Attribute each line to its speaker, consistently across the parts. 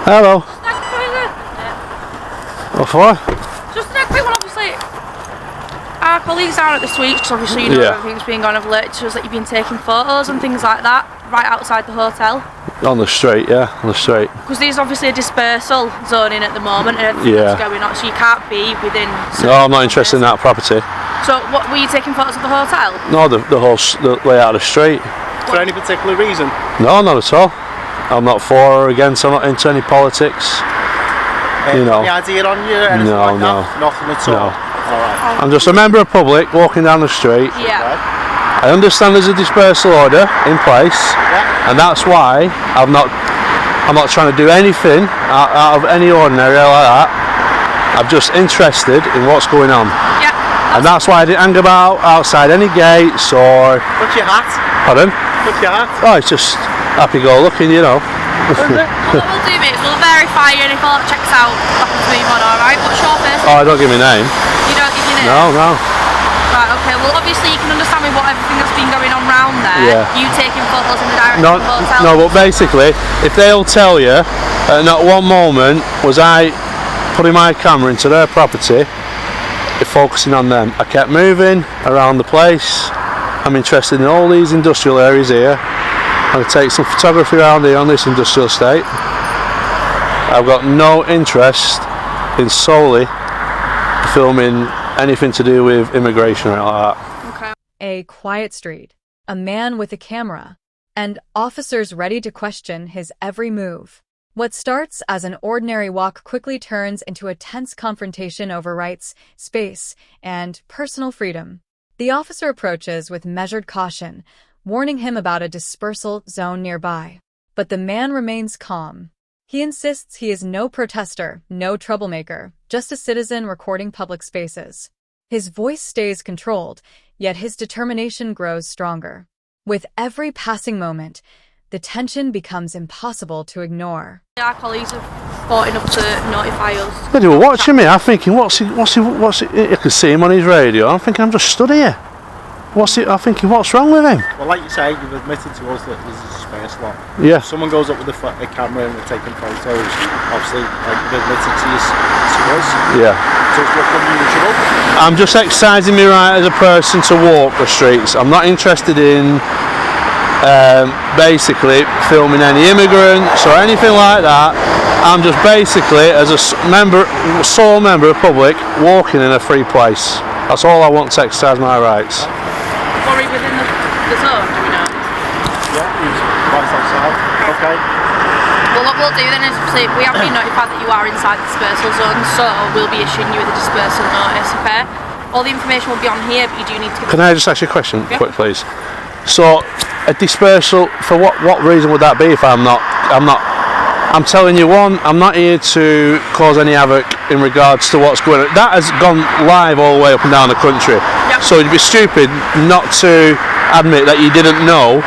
Speaker 1: Hello. What for?
Speaker 2: Just a quick one, obviously. Our colleagues down at the suite, so obviously you know everything's been going over alerted to us that you've been taking photos and things like that right outside the hotel.
Speaker 1: On the street, yeah, on the street.
Speaker 2: Because there's obviously a dispersal zone in at the moment and everything's going on, so you can't be within.
Speaker 1: No, I'm not interested in that property.
Speaker 2: So, what were you taking photos of the hotel?
Speaker 1: No, the layout of the street.
Speaker 3: For any particular reason?
Speaker 1: No, not at all. I'm not for or against. I'm not into any politics. You know.
Speaker 3: Any idea on you? Anything
Speaker 1: No,
Speaker 3: like
Speaker 1: no.
Speaker 3: that? Nothing at all.
Speaker 1: No.
Speaker 3: Alright.
Speaker 1: I'm just a member of public walking down the street.
Speaker 2: Yeah.
Speaker 1: I understand there's a dispersal order in place, and that's why I'm not trying to do anything out of any ordinary like that. I'm just interested in what's going on.
Speaker 2: Yeah.
Speaker 1: And that's why I didn't hang about outside any gates or...
Speaker 3: What's your hat?
Speaker 1: Pardon?
Speaker 3: What's your hat?
Speaker 1: Oh, it's just happy-go-lucky, you know.
Speaker 2: What we'll do, mate, is we'll verify you and if all that checks out, we'll have to move on, alright? What's your first name?
Speaker 1: Oh, don't give me a name.
Speaker 2: You don't give your name?
Speaker 1: No, no.
Speaker 2: Right, okay, well obviously you can understand with what everything that's been going on round there, you taking photos in the direction of the hotel.
Speaker 1: No, but basically, if they'll tell you, at not one moment was I putting my camera into their property, focusing on them. I kept moving around the place. I'm interested in all these industrial areas here. I'm going to take some photography around here on this industrial estate. I've got no interest in solely filming anything to do with immigration or like that.
Speaker 2: Okay.
Speaker 4: A quiet street, a man with a camera, and officers ready to question his every move. What starts as an ordinary walk quickly turns into a tense confrontation over rights, space, and personal freedom. The officer approaches with measured caution, warning him about a dispersal zone nearby. But the man remains calm. He insists he is no protester, no troublemaker, just a citizen recording public spaces. His voice stays controlled, yet his determination grows stronger. With every passing moment, the tension becomes impossible to ignore.
Speaker 2: Our colleagues have fought enough to notify us.
Speaker 1: They were watching me. I'm thinking, what's he? I could see him on his radio. I'm thinking, I'm just stood here. I'm thinking, what's wrong with him?
Speaker 3: Well, like you say, you've admitted to us that there's a dispersal.
Speaker 1: Yeah.
Speaker 3: If someone goes up with a camera and they're taking photos, obviously, like you've admitted to us.
Speaker 1: Yeah.
Speaker 3: So it's look unusual.
Speaker 1: I'm just exercising my right as a person to walk the streets. I'm not interested in basically filming any immigrants or anything like that. I'm just basically, as a sole member of public, walking in a free place. That's all I want to exercise my rights.
Speaker 2: Worry within the zone, do we know?
Speaker 3: Yeah, he's right outside. Okay.
Speaker 2: Well, what we'll do then is we have been notified that you are inside the dispersal zone, so we'll be issuing you with a dispersal notice, okay? All the information will be on here, but you do need to...
Speaker 1: Can I just ask you a question, quick, please? So, a dispersal, for what reason would that be if I'm telling you, one, I'm not here to cause any havoc in regards to what's going on. That has gone live all the way up and down the country. Yep. So it'd be stupid not to admit that you didn't know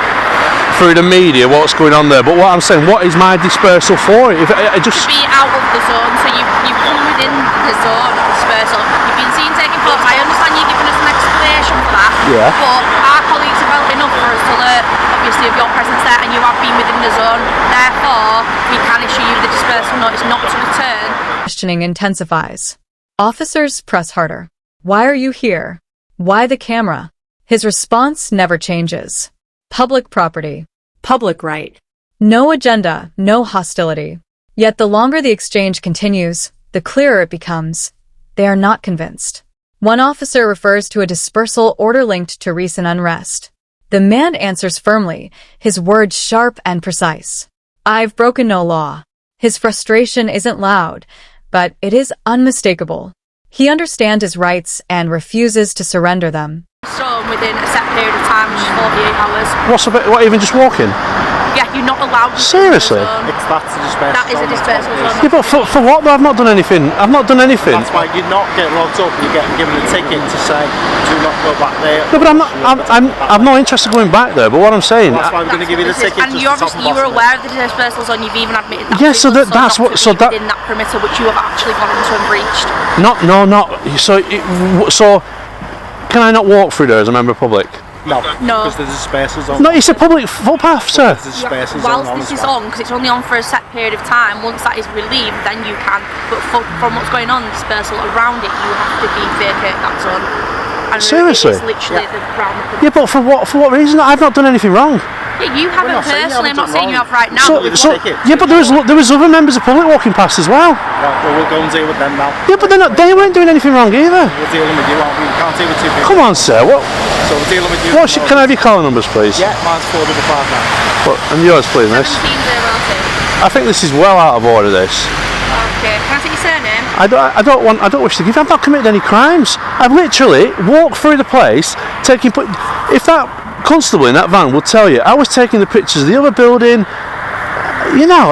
Speaker 1: through the media what's going on there. But what I'm saying, what is my dispersal for? If I just...
Speaker 2: To be out of the zone, so you've come within the zone of dispersal. You've been seen taking photos. I understand you're giving us an explanation for that.
Speaker 1: Yeah.
Speaker 2: But our colleagues have well enough for us to learn, obviously, of your presence there, and you have been within the zone. Therefore, we can issue you the dispersal notice not to return.
Speaker 4: Questioning intensifies. Officers press harder. Why are you here? Why the camera? His response never changes. Public property. Public right. No agenda, no hostility. Yet the longer the exchange continues, the clearer it becomes. They are not convinced. One officer refers to a dispersal order linked to recent unrest. The man answers firmly, his words sharp and precise. I've broken no law. His frustration isn't loud, but it is unmistakable. He understands his rights and refuses to surrender them.
Speaker 2: So within a set period of time, which is 48 hours.
Speaker 1: What, even just walking?
Speaker 2: Yeah, you're not allowed to.
Speaker 1: Seriously?
Speaker 3: That's a dispersal.
Speaker 2: That is a dispersal zone.
Speaker 1: Yeah, but for what? I've not done anything. I've not done anything.
Speaker 3: That's why you're not getting locked up. You're getting given a ticket to say, do not go back there.
Speaker 1: No, but I'm not interested in going back there. But what I'm saying,
Speaker 3: that's why we're going to give you the ticket.
Speaker 2: And you obviously were aware of the dispersal zone. You've even admitted that.
Speaker 1: Yeah, so that's what. So that
Speaker 2: within that perimeter, which you have actually gone into and breached.
Speaker 1: Not. So can I not walk through there as a member of public?
Speaker 3: No.
Speaker 2: No.
Speaker 3: Because there's a dispersal zone.
Speaker 1: No, it's a public footpath, sir.
Speaker 3: There's a dispersal zone
Speaker 2: Whilst
Speaker 3: on
Speaker 2: this
Speaker 3: as
Speaker 2: is
Speaker 3: well.
Speaker 2: on, because it's only on for a set period of time, once that is relieved, then you can. But from what's going on, dispersal around it, you have to vacate that zone. And
Speaker 1: Seriously?
Speaker 2: It's literally the round the
Speaker 1: Yeah, but for what reason? I've not done anything wrong.
Speaker 2: Yeah, you haven't
Speaker 3: not saying you
Speaker 2: personally. I'm not
Speaker 3: haven't
Speaker 2: saying you
Speaker 3: done
Speaker 2: have right now.
Speaker 1: So,
Speaker 2: but
Speaker 1: so yeah, but there was other members of public walking past as well.
Speaker 3: Right, well, we'll go and deal with them now.
Speaker 1: Yeah, but they weren't doing anything wrong either.
Speaker 3: We're dealing with you, aren't we? We can't deal with two people.
Speaker 1: Come on, sir. What?
Speaker 3: So we're dealing with you.
Speaker 1: Can I have your caller numbers, please?
Speaker 3: Yeah, mine's 455 now.
Speaker 1: What, and yours, please, miss.
Speaker 2: 1702.
Speaker 1: I think this is well out of order. This.
Speaker 2: Okay. Can I take your surname?
Speaker 1: I don't wish to give. I've not committed any crimes. I've literally walked through the place, taking. If that constable in that van would tell you, I was taking the pictures of the other building. You know,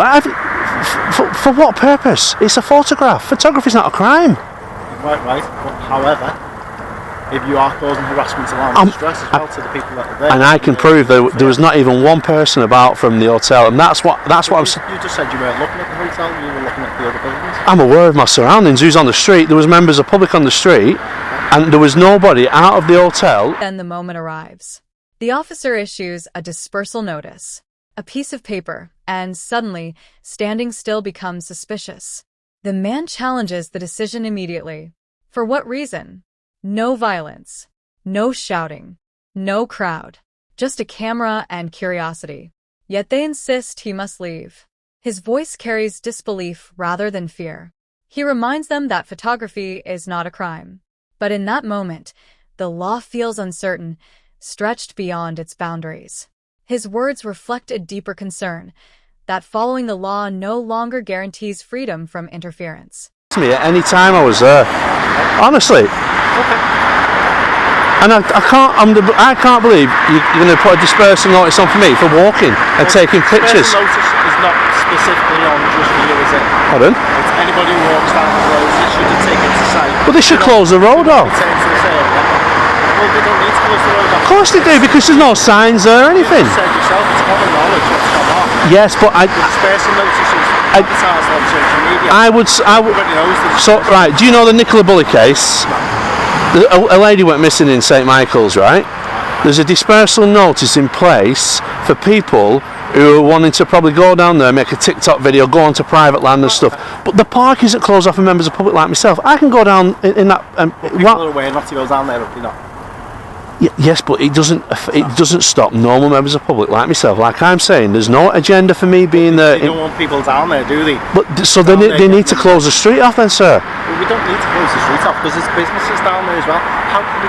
Speaker 1: for what purpose? It's a photograph. Photography's not a crime.
Speaker 3: Right. But, however, if you are causing harassment, alarm, and distress as well to the people that are there,
Speaker 1: And I can prove there was not even one person about from the hotel, and that's what I'm saying.
Speaker 3: You just said you weren't looking at the hotel, you were looking at the other buildings.
Speaker 1: I'm aware of my surroundings. Who's on the street? There was members of public on the street, and there was nobody out of the hotel.
Speaker 4: Then the moment arrives. The officer issues a dispersal notice, a piece of paper, and suddenly, standing still becomes suspicious. The man challenges the decision immediately. For what reason? No violence, no shouting, no crowd, just a camera and curiosity. Yet they insist he must leave. His voice carries disbelief rather than fear. He reminds them that photography is not a crime. But in that moment, the law feels uncertain, stretched beyond its boundaries. His words reflect a deeper concern, that following the law no longer guarantees freedom from interference.
Speaker 1: Me at any time I was there, honestly. And I can't believe you're going to put a dispersal notice on for me for walking and taking pictures.
Speaker 3: The notice is not specifically on just for you, is it?
Speaker 1: Pardon?
Speaker 3: It's anybody who walks down the road, they should have taken to sight.
Speaker 1: But they should close the road off.
Speaker 3: Well, they don't need to close the road off.
Speaker 1: Of course they do, because there's no signs there or anything.
Speaker 3: You said yourself, it's common knowledge what's gone on.
Speaker 1: Yes, but
Speaker 3: The dispersal notices advertised on social media.
Speaker 1: I would.
Speaker 3: Everybody knows this.
Speaker 1: So right, do you know the Nicola Bully case? A lady went missing in St Michael's, right? There's a dispersal notice in place for people who are wanting to probably go down there, make a TikTok video, go onto private land and stuff. But the park isn't closed off for members of the public like myself. I can go down in that.
Speaker 3: People are aware not to go down there, you know.
Speaker 1: Yes, but it doesn't stop normal members of the public like myself. Like I'm saying, there's no agenda for me being there.
Speaker 3: They don't want people down there, do they?
Speaker 1: But so they need to close the street off then, sir.
Speaker 3: Well, we don't need to close the street off because there's businesses down there as well.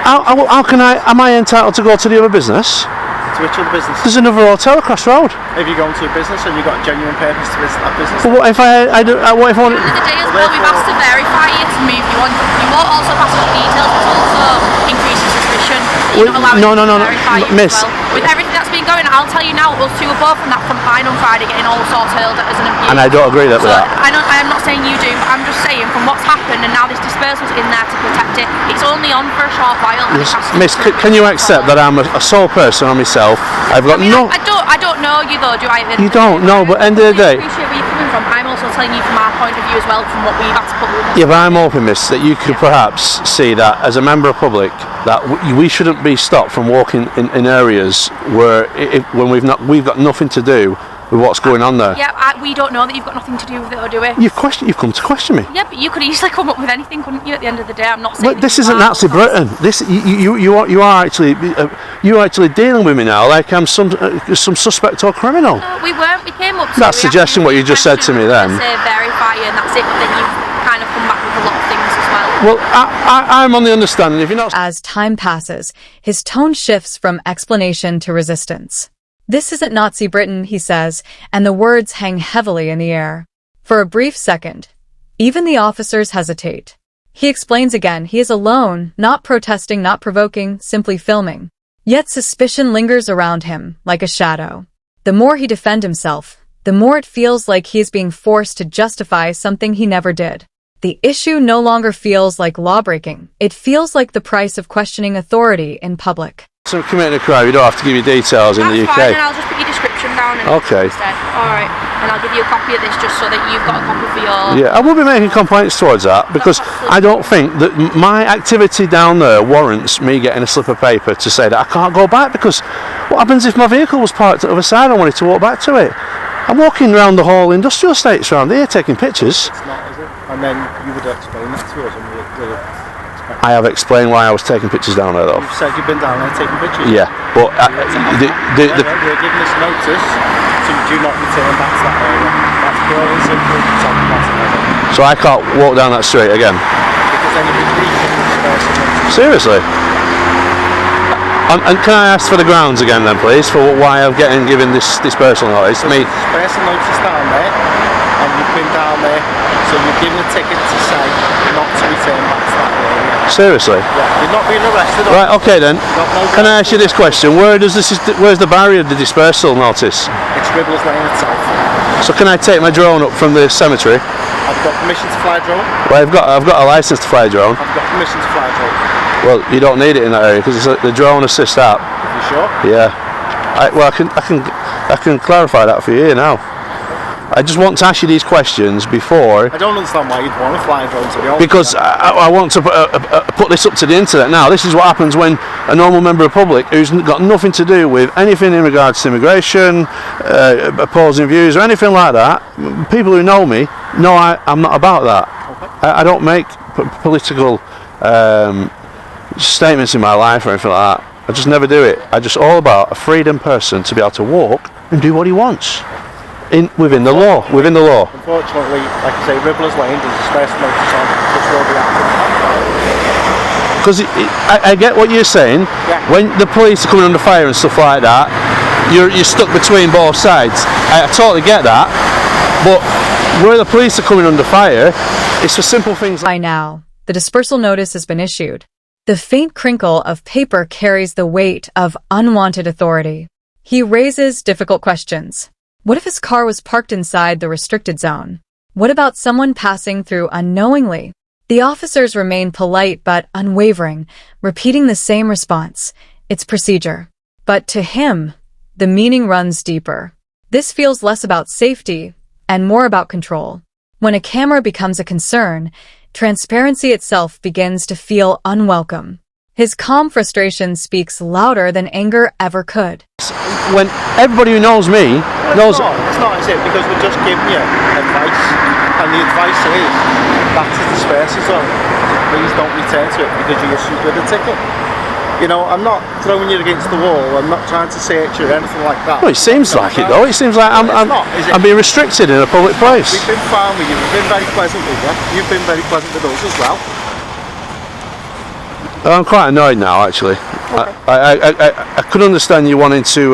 Speaker 1: How can I? Am I entitled to go to the other business?
Speaker 3: To which other business?
Speaker 1: There's another hotel across the road.
Speaker 3: If you go into a business and you've got a genuine purpose to visit that business.
Speaker 1: But what if what if I want?
Speaker 2: At the end of the day as well, we've asked to verify you to move you on. You won't also pass on details, but also increases suspicion. You're not allowing
Speaker 1: No,
Speaker 2: to verify you
Speaker 1: miss.
Speaker 2: as well. With everything that's been going on, I'll tell you now, us two were both from that front line on Friday getting all sorts hurled at us and abused.
Speaker 1: And I don't agree with that.
Speaker 2: I am not saying you do, but I'm just saying from what's happened and now this dispersal's in there to protect it. It's only on for a short while. And it has to
Speaker 1: Miss, can you accept that I'm a sole person on myself? I've got
Speaker 2: I don't know you though, do I?
Speaker 1: You don't know, but end of the day.
Speaker 2: I appreciate where you're coming from. I'm also telling you from our point of view as well, from what we've had to put with.
Speaker 1: Yeah, but I'm hoping, miss, that you could perhaps see that as a member of public, that we shouldn't be stopped from walking in areas where when we've got nothing to do with what's going on there.
Speaker 2: Yeah, we don't know that you've got nothing to do with it, or do we?
Speaker 1: You've come to question me.
Speaker 2: Yeah, but you could easily come up with anything, couldn't you? At the end of the day, I'm not saying.
Speaker 1: But this isn't Nazi Britain. This you are actually dealing with me now like I'm some suspect or criminal.
Speaker 2: No, we weren't. We came up.
Speaker 1: That's suggesting what you just said to me then.
Speaker 2: Say verify you, and that's it. But then you've kind of come back with a lot of things as well.
Speaker 1: Well, I'm on the understanding if you're not.
Speaker 4: As time passes, his tone shifts from explanation to resistance. This isn't Nazi Britain, he says, and the words hang heavily in the air. For a brief second, even the officers hesitate. He explains again he is alone, not protesting, not provoking, simply filming. Yet suspicion lingers around him, like a shadow. The more he defends himself, the more it feels like he is being forced to justify something he never did. The issue no longer feels like lawbreaking. It feels like the price of questioning authority in public.
Speaker 1: So committing a crime, you don't have to give your details in the UK.
Speaker 2: That's fine, and I'll just put your description description down and
Speaker 1: Okay.
Speaker 2: instead. Alright, and I'll give you a copy of this just so that you've got a copy for your...
Speaker 1: Yeah, I will be making complaints towards that because I don't think that my activity down there warrants me getting a slip of paper to say that I can't go back, because what happens if my vehicle was parked at the other side and I wanted to walk back to it? I'm walking around the whole industrial estates around here taking pictures.
Speaker 3: It's not, is it? And then you would explain that to us and we'll
Speaker 1: I have explained why I was taking pictures down there though.
Speaker 3: You've said you've been down there taking pictures?
Speaker 1: Yeah, but
Speaker 3: We're giving us notice to do not return back to that area. That's pure and simple.
Speaker 1: So I can't walk down that street again?
Speaker 3: Because then you'll be breaching the dispersal notice.
Speaker 1: Seriously? And can I ask for the grounds again then please, for why I'm given this dispersal notice?
Speaker 3: There's a dispersal notice down there, and you've been down there, so you're given a ticket to say not to return back to that area.
Speaker 1: Seriously?
Speaker 3: Yeah, you're not being arrested.
Speaker 1: Right, okay then. Can I ask you this question? Where's the barrier of the dispersal notice?
Speaker 3: It's Ribblers Lane itself.
Speaker 1: So can I take my drone up from the cemetery?
Speaker 3: I've got permission to fly a drone.
Speaker 1: Well, I've got a license to fly a drone.
Speaker 3: I've got permission to fly a drone.
Speaker 1: Well, you don't need it in that area because it's the drone assist app.
Speaker 3: You sure?
Speaker 1: Yeah. I can clarify that for you here now. I just want to ask you these questions before.
Speaker 3: I don't understand why you'd want to fly a drone, to be honest.
Speaker 1: Because I want to put this up to the internet now. This is what happens when a normal member of the public who's got nothing to do with anything in regards to immigration, opposing views or anything like that, people who know me know I'm not about that. Okay. I don't make political statements in my life or anything like that. I just never do it. I'm just all about a freedom person to be able to walk and do what he wants. Within the law.
Speaker 3: Unfortunately, like I say, Ribblers Lane does a special notice on, which will be active.
Speaker 1: Because I get what you're saying.
Speaker 3: Yeah.
Speaker 1: When the police are coming under fire and stuff like that, you're stuck between both sides. I totally get that. But where the police are coming under fire, it's for simple things like...
Speaker 4: By now, the dispersal notice has been issued. The faint crinkle of paper carries the weight of unwanted authority. He raises difficult questions. What if his car was parked inside the restricted zone? What about someone passing through unknowingly? The officers remain polite but unwavering, repeating the same response. It's procedure. But to him, the meaning runs deeper. This feels less about safety and more about control. When a camera becomes a concern, transparency itself begins to feel unwelcome. His calm frustration speaks louder than anger ever could.
Speaker 1: When everybody who knows me knows...
Speaker 3: It's not, is it? Because we're just giving you advice. And the advice is, that's a dispersal zone. Please don't return to it because you're issued with a ticket. You know, I'm not throwing you against the wall. I'm not trying to search you or anything like that.
Speaker 1: Well, it seems like it though. It seems like I'm being restricted in a public place.
Speaker 3: We've been fine with you. We've been very pleasant with you. You've been very pleasant with us as well.
Speaker 1: I'm quite annoyed now, actually. Okay. I could understand you wanting to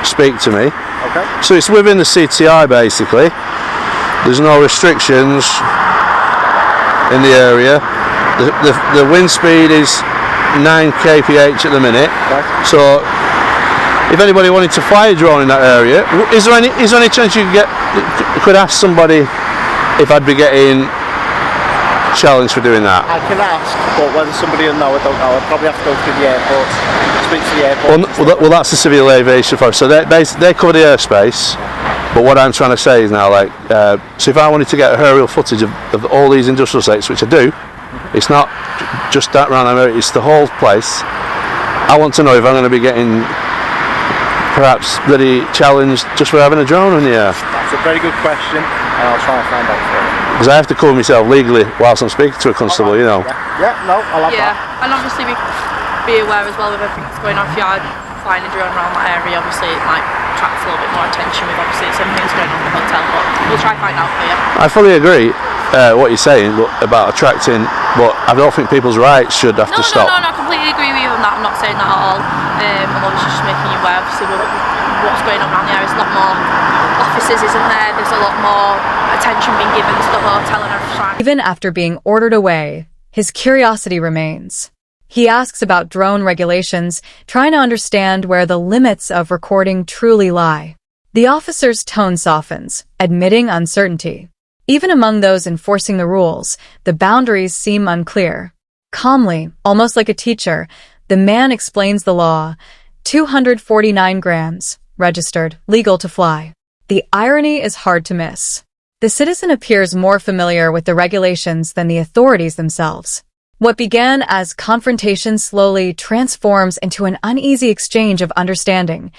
Speaker 1: speak to me.
Speaker 3: Okay.
Speaker 1: So it's within the CTI basically. There's no restrictions in the area. The wind speed is 9 kph at the minute.
Speaker 3: Right.
Speaker 1: So if anybody wanted to fly a drone in that area, is there any chance you could ask somebody if I'd be getting challenged for doing that?
Speaker 3: I can ask, but whether somebody will know, I don't know. I'd probably have to go through the airport, speak to the airport.
Speaker 1: Well, that's the Civil Aviation Force. So they cover the airspace. But what I'm trying to say is now, like, so if I wanted to get aerial footage of all these industrial sites, which I do, it's not just that round area, it's the whole place. I want to know if I'm going to be getting perhaps bloody challenged just for having a drone in the air.
Speaker 3: That's a very good question, and I'll try and find out for you.
Speaker 1: Because I have to cover myself legally whilst I'm speaking to a constable, you know.
Speaker 3: Yeah, no, I'll have that.
Speaker 2: Yeah, and obviously be aware as well with everything that's going on. If you are flying a drone around that area, obviously it might attract a little bit more attention with obviously some things going on in the hotel, but we'll try and find out for you.
Speaker 1: I fully agree what you're saying about attracting, but I don't think people's rights should have to stop.
Speaker 2: No, I completely agree with you on that. I'm not saying that at all. I'm obviously just making you aware, obviously, what's going on around the area. There's a lot more officers, isn't there? There's a lot more attention being given to the hotel and everything.
Speaker 4: Even after being ordered away, his curiosity remains. He asks about drone regulations, trying to understand where the limits of recording truly lie. The officer's tone softens, admitting uncertainty. Even among those enforcing the rules, the boundaries seem unclear. Calmly, almost like a teacher, the man explains the law, 249 grams, registered, legal to fly. The irony is hard to miss. The citizen appears more familiar with the regulations than the authorities themselves. What began as confrontation slowly transforms into an uneasy exchange of understanding.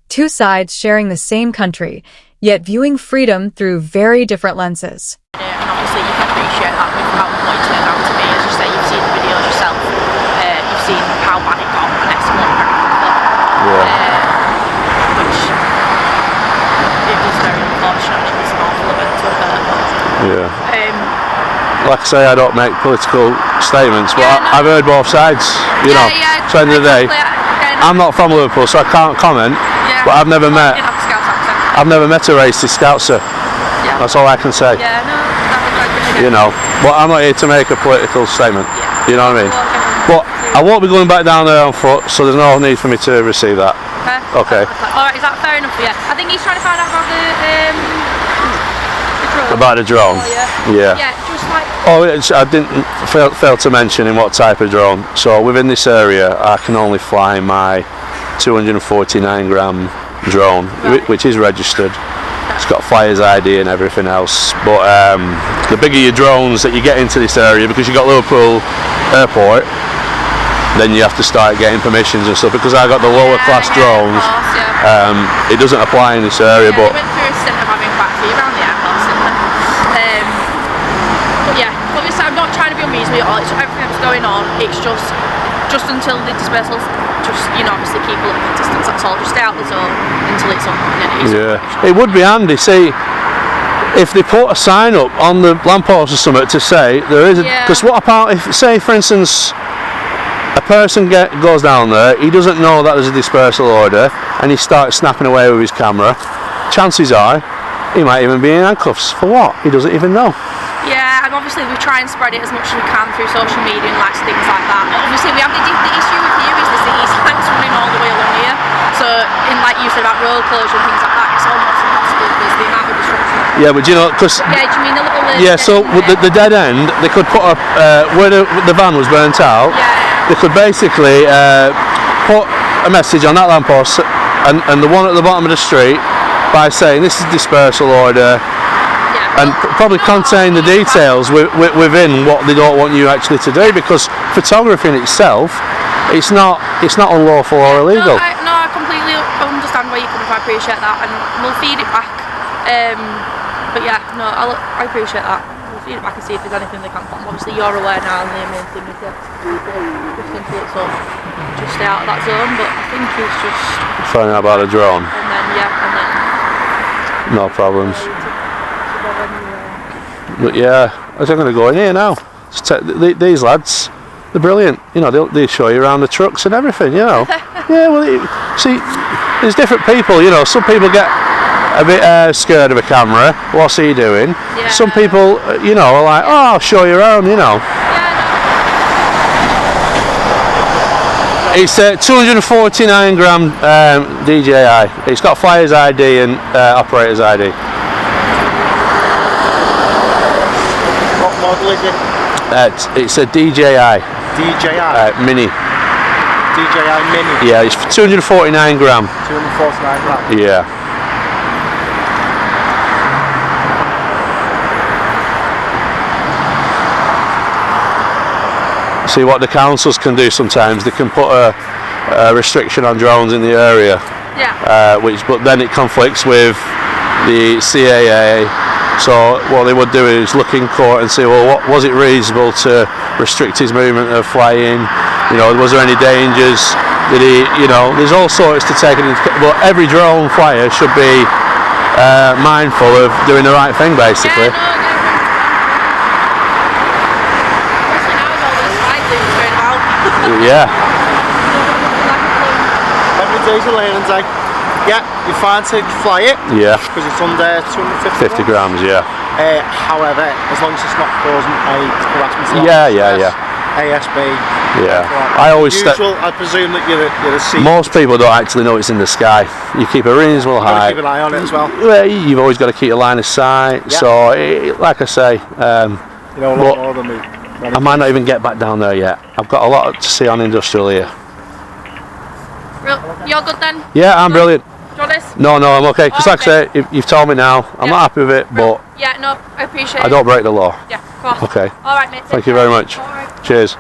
Speaker 4: Two sides sharing the same country, yet viewing freedom through very different lenses.
Speaker 2: And obviously you can appreciate that with how what it turned out to be. As you say, you've seen the videos yourself. You've seen how bad it got and escalated very quickly. Which it was very unfortunate. It was an awful event to occur.
Speaker 1: Like I say, I don't make political statements, but I've heard both sides. You know, at the end of the day, I'm not from Liverpool, so I can't comment. But I've never met a racist Scoutser. That's all I can say. You know, but I'm not here to make a political statement. You know what I mean? But I won't be going back down there on foot, so there's no need for me to receive that. Okay.
Speaker 2: Alright, is that fair enough? Yeah. I think he's trying to find out about the drone.
Speaker 1: About the drone? Yeah.
Speaker 2: Yeah, just like...
Speaker 1: I didn't fail to mention in what type of drone. So within this area, I can only fly my 249 gram drone, which is registered. It's got flyer's ID and everything else. But the bigger your drones that you get into this area, because you've got Liverpool Airport, then you have to start getting permissions and stuff. Because I got the lower class drones, it doesn't apply in this area. But
Speaker 2: we went through a stint of having quite a few around the airport, but yeah, obviously I'm not trying to be unreasonable at all. It's everything that's going on. It's just until the dispersals, obviously keep a little bit of distance. That's all. Just stay out the zone until it's up.
Speaker 1: It would be handy. See, if they put a sign up on the lamppost or something to say there is, because what about if, say for instance, a person goes down there, he doesn't know that there's a dispersal order, and he starts snapping away with his camera. Chances are, he might even be in handcuffs. For what? He doesn't even know.
Speaker 2: Yeah, and obviously we try and spread it as much as we can through social media and things like that. But obviously we have the issue with here is the city's tanks running all the way along here. So, in like you said about road closure and things like that, it's almost impossible because the amount of disruption.
Speaker 1: Yeah, but do you know, because
Speaker 2: do you mean the little?
Speaker 1: So with the dead end, they could put up where the van was burnt out. They could basically put a message on that lamppost and the one at the bottom of the street by saying this is dispersal order. And probably contain the details within what they don't want you actually to do, because photography in itself, it's not unlawful or illegal.
Speaker 2: No, I completely understand where you're coming from. I appreciate that, and we'll feed it back. But yeah, no, I appreciate that. We'll feed it back and see if there's anything they can put. Obviously, you're aware now, and the main thing is that just until it's up, just stay out of that zone. But I think it's just
Speaker 1: find out about a drone.
Speaker 2: And then
Speaker 1: no problems. But yeah, I'm going to go in here now. These lads, they're brilliant. You know, they'll show you around the trucks and everything. You know. Yeah. Well, see, there's different people. You know, some people get a bit scared of a camera. What's he doing? Yeah. Some people, are like, oh, I'll show you around. You know. It's 249 gram DJI. It's got flyer's ID and operator's ID.
Speaker 3: Model is it?
Speaker 1: It's a DJI.
Speaker 3: DJI?
Speaker 1: Mini.
Speaker 3: DJI Mini?
Speaker 1: Yeah, it's 249 gram.
Speaker 3: 249 gram?
Speaker 1: Yeah. See what the councils can do sometimes, they can put a restriction on drones in the area.
Speaker 2: Yeah.
Speaker 1: But then it conflicts with the CAA. So what they would do is look in court and say, well, was it reasonable to restrict his movement of flying? Was there any dangers? Did he, there's all sorts to take into account. But every drone flyer should be mindful of doing the right thing, basically. Yeah.
Speaker 3: Every day's a learning day. Yeah, you're fine to fly it.
Speaker 1: Yeah.
Speaker 3: Because it's under 250
Speaker 1: grams, yeah.
Speaker 3: However, as long as it's not causing a harassment.
Speaker 1: Yeah.
Speaker 3: ASB.
Speaker 1: Yeah.
Speaker 3: I presume that you're a C.
Speaker 1: Most people don't actually know it's in the sky. You keep a reasonable height.
Speaker 3: Keep an eye on it as well.
Speaker 1: Well, you've always got to keep a line of sight. Yeah. So, like I say,
Speaker 3: a lot more than me.
Speaker 1: I might not even get back down there yet. I've got a lot to see on industrial here.
Speaker 2: You're good then?
Speaker 1: Yeah, I'm brilliant.
Speaker 2: Do you want this?
Speaker 1: No, I'm okay. Because like I say, you've told me now. I'm not happy with it, but
Speaker 2: Yeah, no, I appreciate it.
Speaker 1: I don't break the law.
Speaker 2: Yeah, of course.
Speaker 1: Okay.
Speaker 2: Alright, mate.
Speaker 1: Thank you very much.
Speaker 2: Alright.
Speaker 1: Cheers.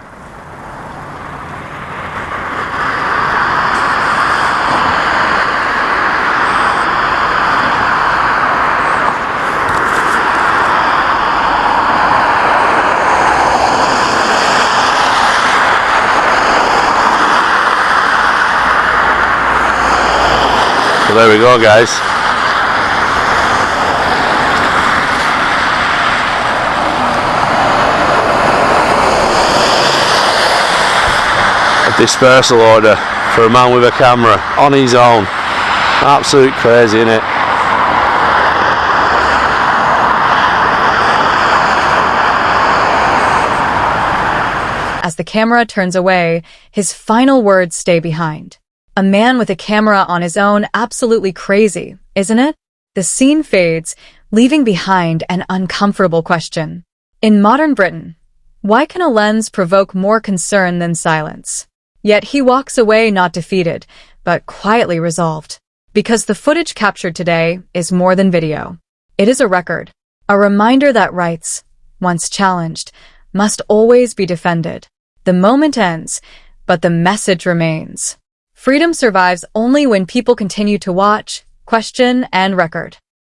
Speaker 1: So there we go, guys. A dispersal order for a man with a camera on his own. Absolute crazy, innit?
Speaker 4: As the camera turns away, his final words stay behind. A man with a camera on his own, absolutely crazy, isn't it? The scene fades, leaving behind an uncomfortable question. In modern Britain, why can a lens provoke more concern than silence? Yet he walks away not defeated, but quietly resolved. Because the footage captured today is more than video. It is a record, a reminder that rights, once challenged, must always be defended. The moment ends, but the message remains. Freedom survives only when people continue to watch, question, and record.